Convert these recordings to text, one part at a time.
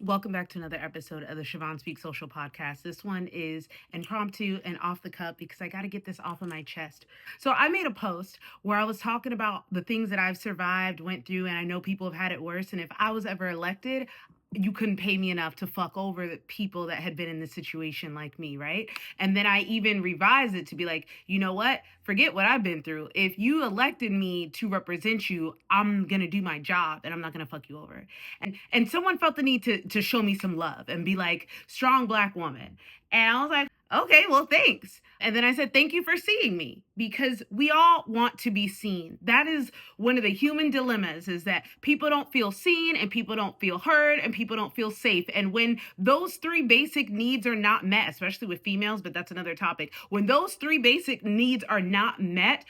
Welcome back to another episode of the Siobhan Speak Social Podcast. This one is impromptu and off the cuff because I got to get this off of my chest. So I made a post where I was talking about the things that I've survived, went through, and I know people have had it worse. And if I was ever elected, you couldn't pay me enough to fuck over the people that had been in this situation like me, right? And then I even revised it to be like, you know what? Forget what I've been through. If you elected me to represent you, I'm gonna do my job and I'm not gonna fuck you over. And someone felt the need to show me some love and be like, strong Black woman. And I was like, okay, well, thanks. And then I said, thank you for seeing me, because we all want to be seen. That is one of the human dilemmas, is that people don't feel seen and people don't feel heard and people don't feel safe. And when those three basic needs are not met, especially with females, but that's another topic. When those three basic needs are not met,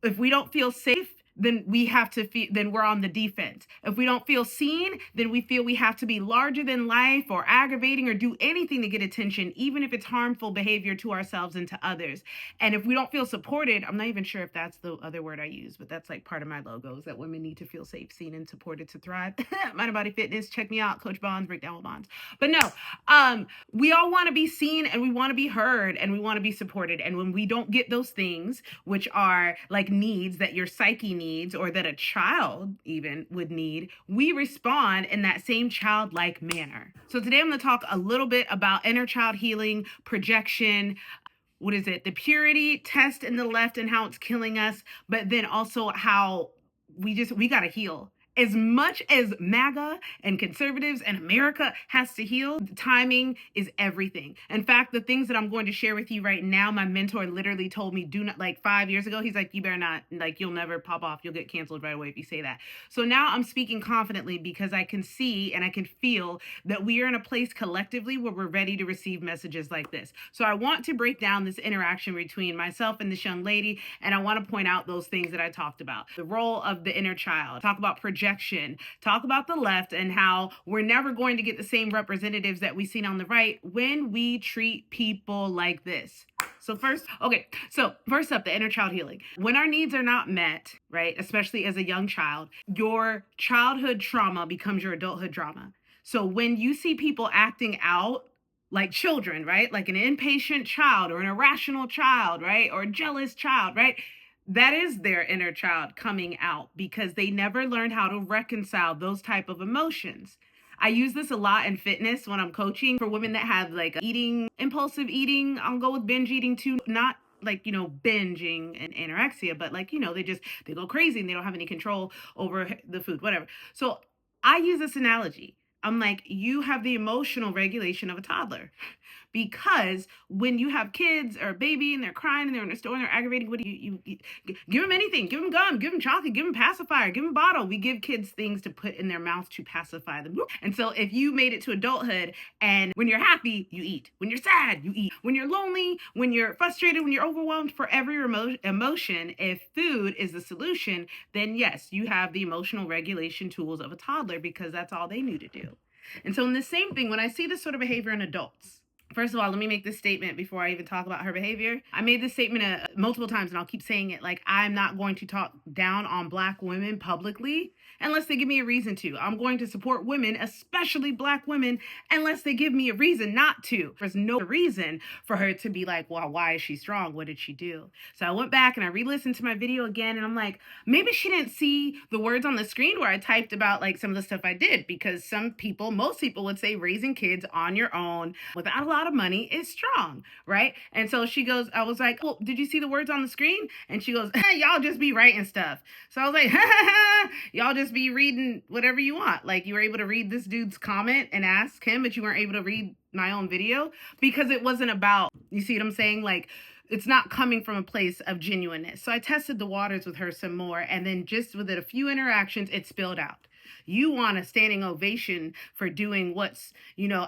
if we don't feel safe, then we have to feel, then we're on the defense. If we don't feel seen, then we feel we have to be larger than life or aggravating or do anything to get attention, even if it's harmful behavior to ourselves and to others. And if we don't feel supported, I'm not even sure if that's the other word I use, but that's like part of my logo, is that women need to feel safe, seen, and supported to thrive. Mind and Body Fitness, check me out, Coach Bonds, Breakdown with Bonds. But no, we all want to be seen and we want to be heard and we want to be supported. And when we don't get those things, which are like needs that your psyche needs, or that a child even would need, we respond in that same childlike manner. So today I'm going to talk a little bit about inner child healing, projection, the purity test in the left and how it's killing us, but then also how we got to heal. As much as MAGA and conservatives and America has to heal, timing is everything. In fact, the things that I'm going to share with you right now, my mentor literally told me, do not, like 5 years ago, he's like, you better not, like, you'll never pop off. You'll get canceled right away if you say that. So now I'm speaking confidently because I can see and I can feel that we are in a place collectively where we're ready to receive messages like this. So I want to break down this interaction between myself and this young lady, and I want to point out those things that I talked about. The role of the inner child, talk about projection, talk about the left and how we're never going to get the same representatives that we see on the right when we treat people like this. So first up, the inner child healing. When our needs are not met, right, especially as a young child, your childhood trauma becomes your adulthood trauma. So when you see people acting out like children, right, like an impatient child or an irrational child, right, or a jealous child, right, that is their inner child coming out because they never learned how to reconcile those type of emotions. I use this a lot in fitness when I'm coaching for women that have like impulsive eating. I'll go with binge eating too, not like, binging and anorexia, but like, they go crazy and they don't have any control over the food, whatever. So I use this analogy. I'm like, you have the emotional regulation of a toddler. Because when you have kids or a baby and they're crying and they're in a store and they're aggravating, what do you give them anything, give them gum, give them chocolate, give them pacifier, give them bottle. We give kids things to put in their mouth to pacify them. And so if you made it to adulthood and when you're happy, you eat. When you're sad, you eat. When you're lonely, when you're frustrated, when you're overwhelmed, for every emotion, if food is the solution, then yes, you have the emotional regulation tools of a toddler because that's all they knew to do. And so in the same thing, when I see this sort of behavior in adults, first of all, let me make this statement before I even talk about her behavior. I made this statement multiple times and I'll keep saying it. Like, I'm not going to talk down on Black women publicly unless they give me a reason to. I'm going to support women, especially Black women, unless they give me a reason not to. There's no reason for her to be like, well, why is she strong? What did she do? So I went back and I re-listened to my video again and I'm like, maybe she didn't see the words on the screen where I typed about like some of the stuff I did, because most people would say raising kids on your own without a lot of money is strong, right? And so she goes, I was like, well, did you see the words on the screen? And she goes, y'all just be writing stuff. So I was like, y'all just be reading whatever you want. Like, you were able to read this dude's comment and ask him, but you weren't able to read my own video because it wasn't about, you see what I'm saying? Like, it's not coming from a place of genuineness. So I tested the waters with her some more, and then just within a few interactions, it spilled out. You want a standing ovation for doing what's,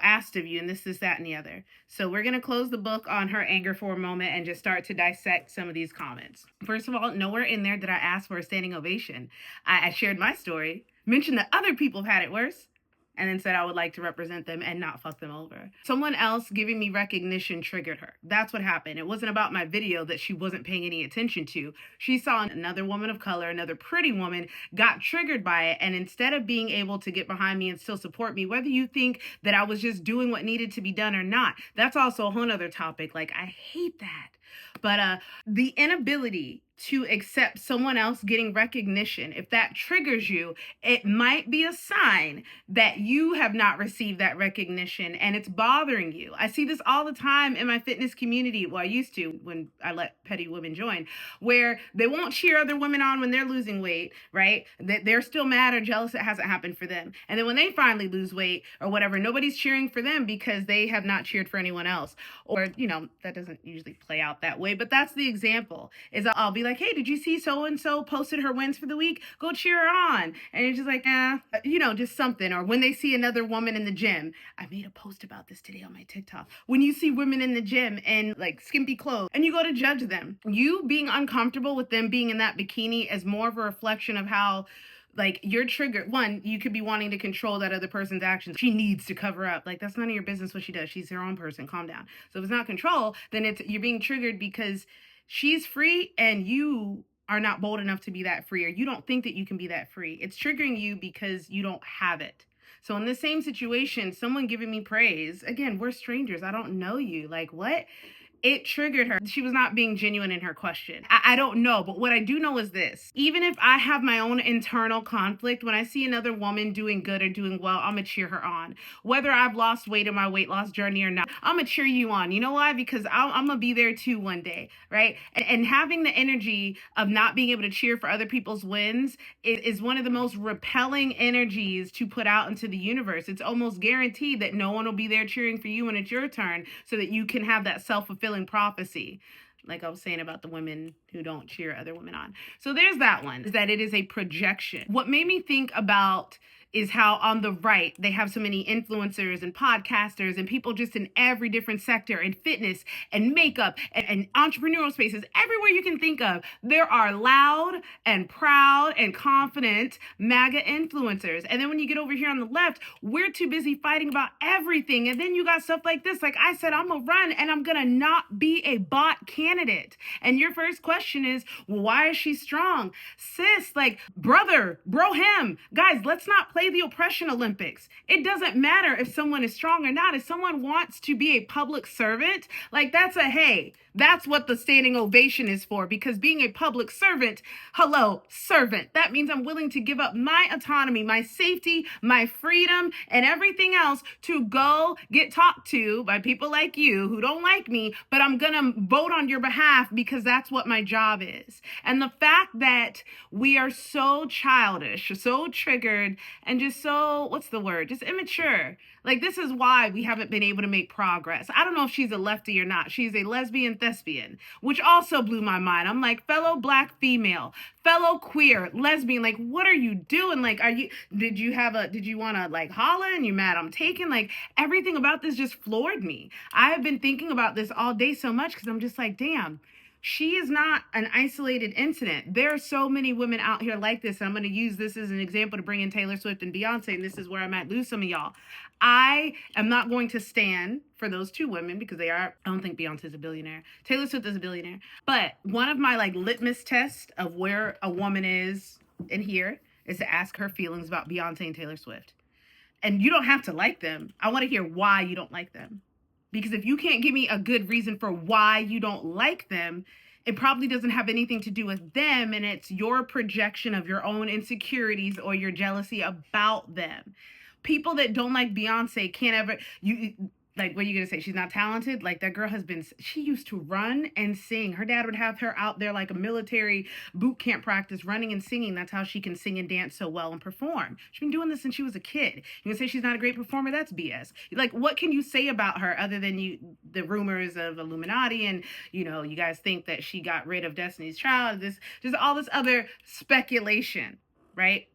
asked of you, and this, that, and the other. So we're going to close the book on her anger for a moment and just start to dissect some of these comments. First of all, nowhere in there did I ask for a standing ovation. I shared my story, mentioned that other people have had it worse. and then said I would like to represent them and not fuck them over. Someone else giving me recognition triggered her. That's what happened. It wasn't about my video that she wasn't paying any attention to. She saw another woman of color, another pretty woman, got triggered by it, and instead of being able to get behind me and still support me, whether you think that I was just doing what needed to be done or not, that's also a whole other topic. Like, I hate that. But the inability to accept someone else getting recognition, if that triggers you, it might be a sign that you have not received that recognition and it's bothering you. I see this all the time in my fitness community. Well, I used to when I let petty women join, where they won't cheer other women on when they're losing weight, right? They're still mad or jealous it hasn't happened for them. And then when they finally lose weight or whatever, nobody's cheering for them because they have not cheered for anyone else. Or, that doesn't usually play out that way, but that's the example. Is I'll be like, hey, did you see so-and-so posted her wins for the week? Go cheer her on. And it's just like, just something. Or when they see another woman in the gym. I made a post about this today on my TikTok. When you see women in the gym in like skimpy clothes and you go to judge them, you being uncomfortable with them being in that bikini is more of a reflection of how you're triggered. One, you could be wanting to control that other person's actions. She needs to cover up. Like, that's none of your business what she does. She's her own person. Calm down. So if it's not control, then you're being triggered because she's free and you are not bold enough to be that free, or you don't think that you can be that free. It's triggering you because you don't have it. So in the same situation, someone giving me praise, again, we're strangers. I don't know you. Like, what? It triggered her. She was not being genuine in her question. I don't know, but what I do know is this. Even if I have my own internal conflict, when I see another woman doing good or doing well, I'm gonna cheer her on. Whether I've lost weight in my weight loss journey or not, I'm gonna cheer you on. You know why? Because I'm gonna be there too one day, right? And having the energy of not being able to cheer for other people's wins is one of the most repelling energies to put out into the universe. It's almost guaranteed that no one will be there cheering for you when it's your turn, so that you can have that self-fulfilling prophecy, like I was saying about the women who don't cheer other women on. So there's that one, is that it is a projection. What made me think about is how on the right, they have so many influencers and podcasters and people just in every different sector, and fitness and makeup and entrepreneurial spaces, everywhere you can think of. There are loud and proud and confident MAGA influencers. And then when you get over here on the left, we're too busy fighting about everything. And then you got stuff like this. Like I said, I'm gonna run and I'm gonna not be a bot candidate. And your first question is, well, why is she strong? Sis, brother, bro him. Guys, let's not play the oppression Olympics. It doesn't matter if someone is strong or not. If someone wants to be a public servant, that's what the standing ovation is for. Because being a public servant, servant, that means I'm willing to give up my autonomy, my safety, my freedom, and everything else to go get talked to by people like you who don't like me, but I'm gonna vote on your behalf because that's what my job is. And the fact that we are so childish, so triggered, and just so, just immature. This is why we haven't been able to make progress. I don't know if she's a lefty or not. She's a lesbian thespian, which also blew my mind. I'm like, fellow black female, fellow queer, lesbian, what are you doing? Did you want to holla and you mad I'm taken? Everything about this just floored me. I have been thinking about this all day so much because I'm just like, damn. She is not an isolated incident. There are so many women out here like this. And I'm going to use this as an example to bring in Taylor Swift and Beyonce. And this is where I might lose some of y'all. I am not going to stand for those two women because I don't think Beyonce is a billionaire. Taylor Swift is a billionaire. But one of my litmus tests of where a woman is in here is to ask her feelings about Beyonce and Taylor Swift. And you don't have to like them. I want to hear why you don't like them. Because if you can't give me a good reason for why you don't like them, it probably doesn't have anything to do with them, and it's your projection of your own insecurities or your jealousy about them. People that don't like Beyonce can't ever, what are you going to say? She's not talented? That girl she used to run and sing. Her dad would have her out there like a military boot camp practice, running and singing. That's how she can sing and dance so well and perform. She's been doing this since she was a kid. You can say she's not a great performer? That's BS. What can you say about her other than the rumors of Illuminati and, you guys think that she got rid of Destiny's Child, just all this other speculation, right?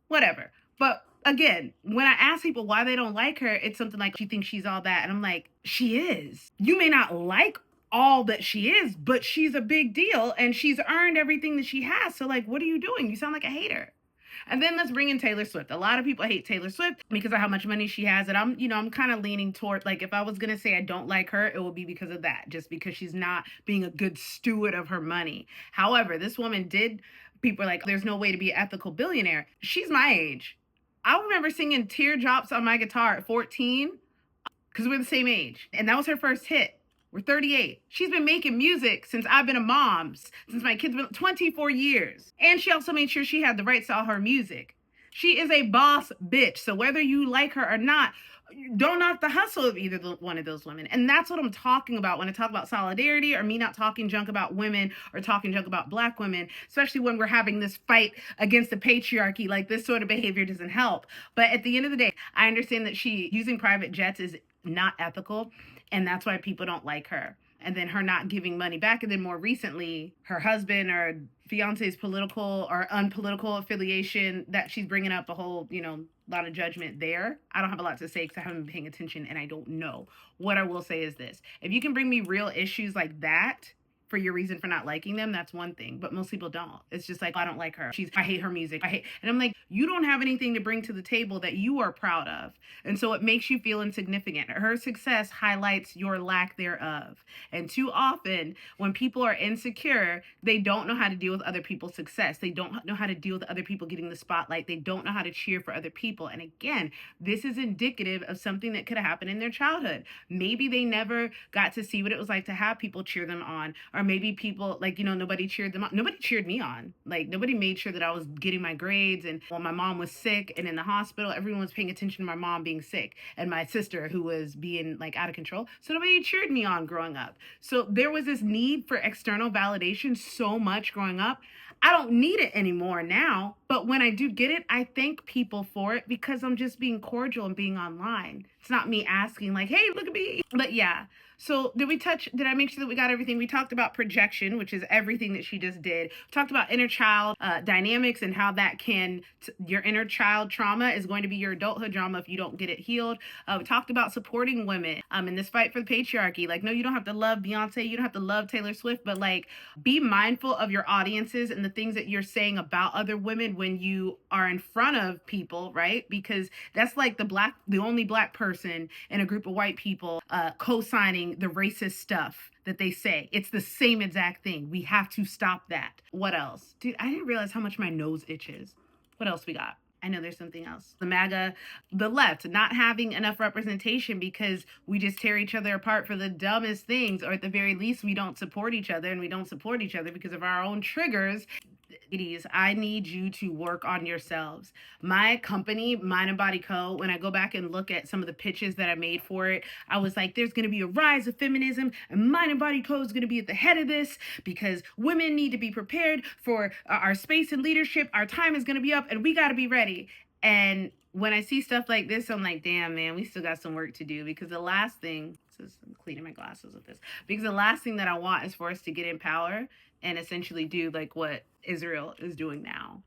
Whatever. But again, when I ask people why they don't like her, it's something like, she thinks she's all that. And I'm like, she is. You may not like all that she is, but she's a big deal and she's earned everything that she has. So what are you doing? You sound like a hater. And then let's bring in Taylor Swift. A lot of people hate Taylor Swift because of how much money she has. And I'm kind of leaning toward, like, if I was going to say I don't like her, it would be because of that, just because she's not being a good steward of her money. However, this woman did, people are like, there's no way to be an ethical billionaire. She's my age. I remember singing Teardrops on my guitar at 14 because we're the same age. And that was her first hit. We're 38. She's been making music since I've been a mom, since my kids been 24 years. And she also made sure she had the rights to all her music. She is a boss bitch. So whether you like her or not, don't knock the hustle of either one of those women. And that's what I'm talking about when I talk about solidarity, or me not talking junk about women or talking junk about Black women, especially when we're having this fight against the patriarchy. Like, this sort of behavior doesn't help. But at the end of the day, I understand that she using private jets is not ethical, and that's why people don't like her. And then her not giving money back, and then more recently, her husband or fiance's political or unpolitical affiliation, that she's bringing up a whole, lot of judgment there. I don't have a lot to say because I haven't been paying attention and I don't know. What I will say is this: if you can bring me real issues like that for your reason for not liking them, that's one thing. But most people don't. It's just like, I don't like her. I hate her music. And I'm like, you don't have anything to bring to the table that you are proud of. And so it makes you feel insignificant. Her success highlights your lack thereof. And too often, when people are insecure, they don't know how to deal with other people's success. They don't know how to deal with other people getting the spotlight. They don't know how to cheer for other people. And again, this is indicative of something that could have happened in their childhood. Maybe they never got to see what it was like to have people cheer them on. Or maybe people, nobody cheered them on. Nobody cheered me on. Like, nobody made sure that I was getting my grades. And when my mom was sick and in the hospital, everyone was paying attention to my mom being sick and my sister who was being out of control. So nobody cheered me on growing up. So there was this need for external validation so much growing up. I don't need it anymore now, but when I do get it, I thank people for it because I'm just being cordial and being online. It's not me asking like, hey, look at me. But yeah. So did I make sure that we got everything? We talked about projection, which is everything that she just did. We talked about inner child dynamics and how that your inner child trauma is going to be your adulthood drama if you don't get it healed. We talked about supporting women in this fight for the patriarchy. Like, no, you don't have to love Beyonce. You don't have to love Taylor Swift, but be mindful of your audiences and the things that you're saying about other women when you are in front of people, right? Because that's like the only Black person in a group of white people co-signing the racist stuff that they say. It's the same exact thing. We have to stop that. What else? Dude, I didn't realize how much my nose itches. What else we got? I know there's something else. The left, not having enough representation because we just tear each other apart for the dumbest things, or at the very least, we don't support each other, and we don't support each other because of our own triggers. Ladies, I need you to work on yourselves. My company, Mind and Body Co., when I go back and look at some of the pitches that I made for it, I was like, there's going to be a rise of feminism, and Mind and Body Co. is going to be at the head of this because women need to be prepared for our space and leadership. Our time is going to be up, and we got to be ready. And when I see stuff like this, I'm like, damn, man, we still got some work to do, because the last thing, I'm cleaning my glasses with this, because the last thing that I want is for us to get in power and essentially do like what Israel is doing now,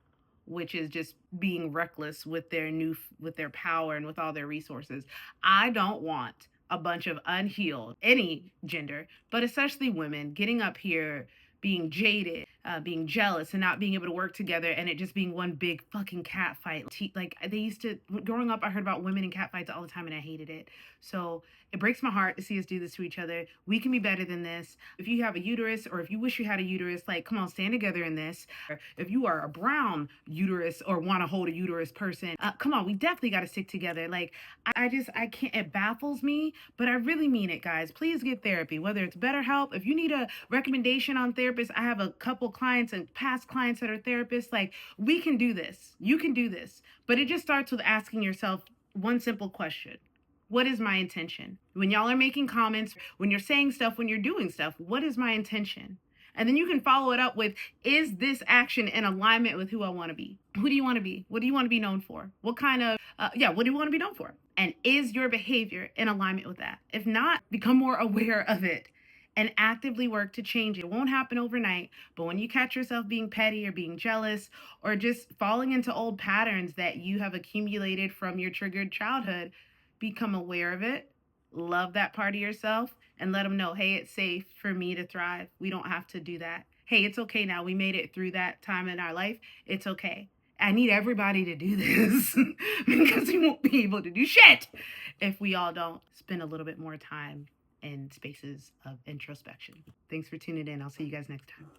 which is just being reckless with their power and with all their resources. I don't want a bunch of unhealed, any gender, but especially women, getting up here being jaded, being jealous, and not being able to work together, and it just being one big fucking cat fight. Growing up, I heard about women in cat fights all the time, and I hated it. So it breaks my heart to see us do this to each other. We can be better than this. If you have a uterus, or if you wish you had a uterus, come on, stand together in this. Or if you are a brown uterus or want to hold a uterus person, come on, we definitely got to stick together. I can't, it baffles me, but I really mean it, guys. Please get therapy, whether it's BetterHelp. If you need a recommendation on therapists, I have a couple clients and past clients that are therapists. We can do this. You can do this. But it just starts with asking yourself one simple question. What is my intention? When y'all are making comments, when you're saying stuff, when you're doing stuff, what is my intention? And then you can follow it up with, is this action in alignment with who I want to be? Who do you want to be? What do you want to be known for? What do you want to be known for? And is your behavior in alignment with that? If not, become more aware of it and actively work to change it. It won't happen overnight, but when you catch yourself being petty or being jealous or just falling into old patterns that you have accumulated from your triggered childhood, become aware of it, love that part of yourself, and let them know, hey, it's safe for me to thrive. We don't have to do that. Hey, it's okay now. We made it through that time in our life. It's okay. I need everybody to do this because we won't be able to do shit if we all don't spend a little bit more time in spaces of introspection. Thanks for tuning in. I'll see you guys next time.